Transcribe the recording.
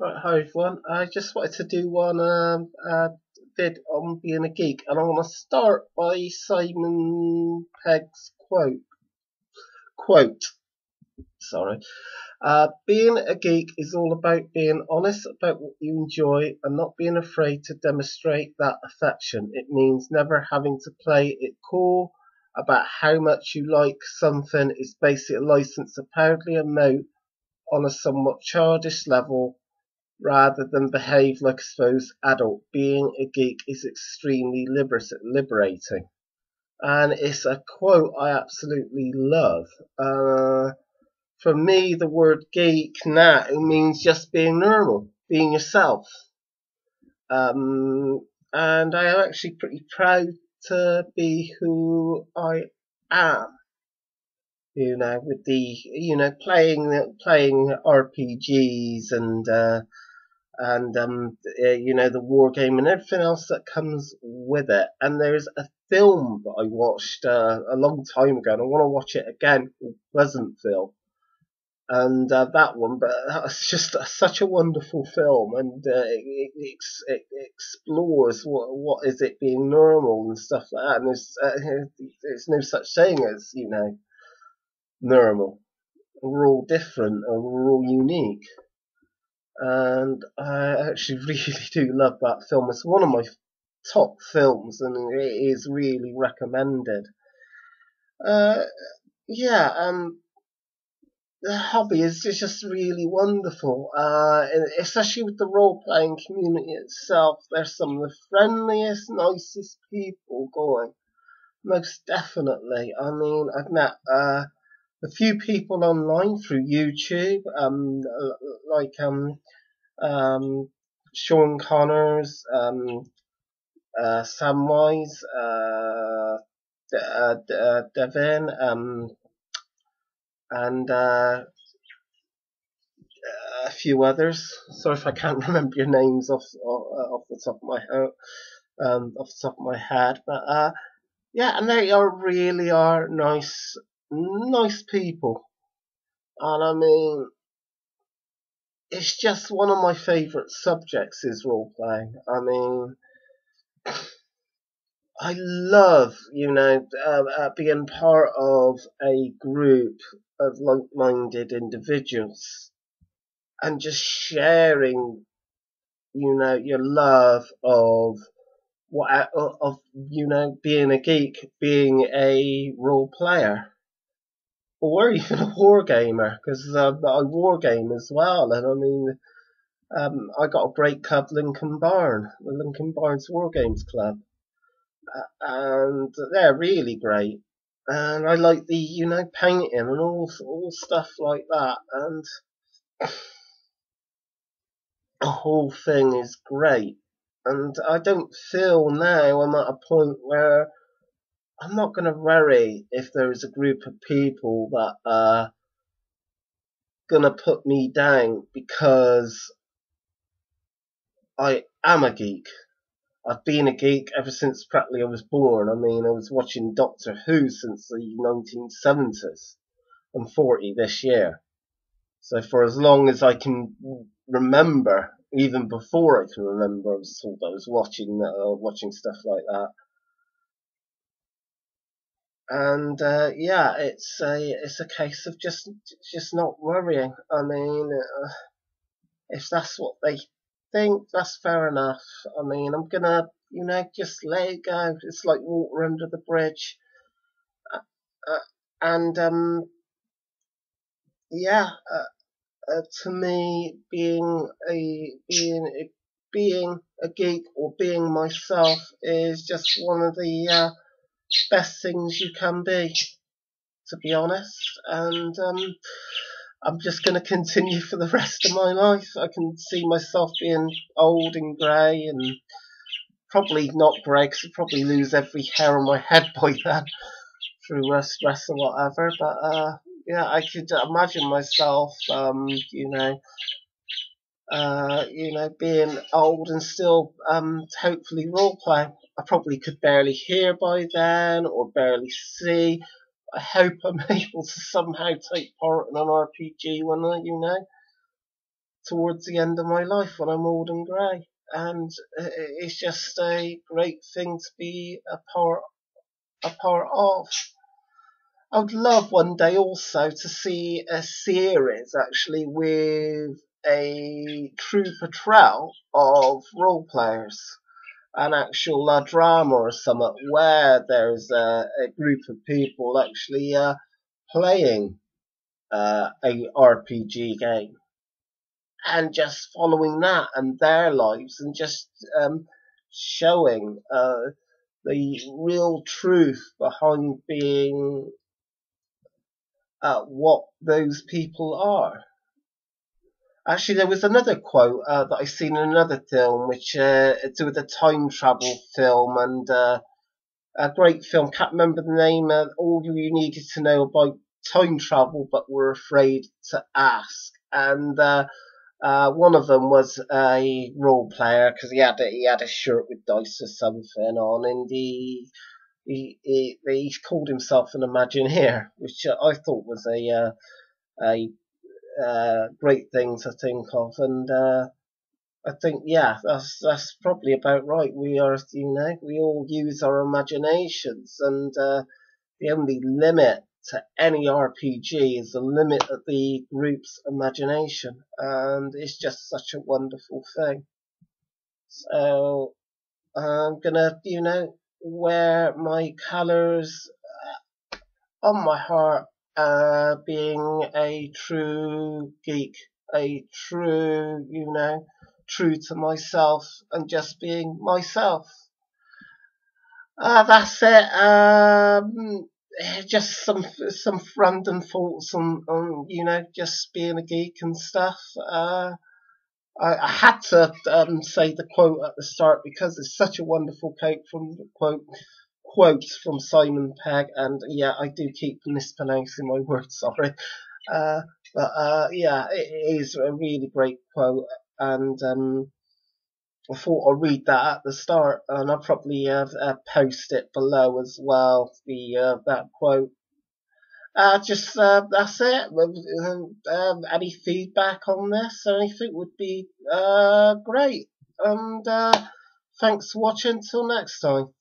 Right, hi everyone. I just wanted to do one vid on being a geek, and I want to start by Simon Pegg's Quote. Sorry. Being a geek is all about being honest about what you enjoy and not being afraid to demonstrate that affection. It means never having to play it cool about how much you like something. It's basically a license to proudly emote on a somewhat childish level rather than behave like a supposed adult. Being a geek is extremely liberating. And it's a quote I absolutely love. For me, the word geek now means just being normal, being yourself. Um, and I am actually pretty proud to be who I am. With the playing RPGs and the war game and everything else that comes with it. And there's a film that I watched a long time ago, and I want to watch it again, called Pleasantville. And that one, but that was just such a wonderful film, and it explores what is it being normal and stuff like that. And there's no such thing as normal. We're all different, and we're all unique. And I actually really do love that film. It's one of my top films, and it is really recommended. Uh, yeah, the hobby is just really wonderful, especially with the role-playing community itself. They're some of the friendliest, nicest people going. Most definitely. I mean, I've met a few people online through YouTube, like Sean Connors, Samwise, Devin, and a few others. Sorry if I can't remember your names off the top of my head, but yeah, and they really are nice people, and I mean, it's just one of my favourite subjects is role playing. I mean, I love, being part of a group of like-minded individuals and just sharing, your love of being a geek, being a role player, or even a war gamer, because I war game as well. And I mean, I got a great club, Lincoln Barn, the Lincoln Barnes War Games Club, and they're really great. And I like the painting and all stuff like that, and the whole thing is great. And I don't feel now I'm at a point where I'm not going to worry if there's a group of people that are going to put me down because I am a geek. I've been a geek ever since practically I was born. I mean, I was watching Doctor Who since the 1970s. I'm 40 this year. So for as long as I can remember, even before I can remember, I was told I was watching stuff like that. And yeah, it's a case of just not worrying. I mean, if that's what they think, that's fair enough. I mean, I'm gonna just let it go. It's like water under the bridge. Uh, uh, and yeah, to me, being a geek or being myself is just one of the best things you can be, to be honest. And I'm just going to continue for the rest of my life. I can see myself being old and grey, and probably not grey because I'll probably lose every hair on my head by then through stress or whatever. But yeah, I could imagine myself, being old and still hopefully role playing. I probably could barely hear by then or barely see. I hope I'm able to somehow take part in an RPG when I, towards the end of my life when I'm old and grey. And it's just a great thing to be a part of. I would love one day also to see a series actually with a true portrayal of role players, an actual drama or something where there's a group of people actually playing a RPG game and just following that and their lives and just showing the real truth behind being what those people are. Actually, there was another quote that I seen in another film, which to do with a time travel film and a great film. Can't remember the name. All you needed to know about time travel, but were afraid to ask. And one of them was a role player because he had a shirt with dice or something on, and he called himself an Imagineer, which I thought was a great thing to think of, and I think that's probably about right. We are, we all use our imaginations, and the only limit to any RPG is the limit of the group's imagination, and it's just such a wonderful thing. So I'm gonna, wear my colours on my heart, being a true geek, a true, true to myself, and just being myself. That's it. Just some random thoughts on just being a geek and stuff. I had to say the quote at the start because it's such a wonderful quotes from Simon Pegg, and yeah, I do keep mispronouncing my words, sorry. Yeah, it is a really great quote, and I thought I'd read that at the start, and I'll probably post it below as well, that quote. Just that's it. Any feedback on this or anything would be great. And thanks for watching. Till next time.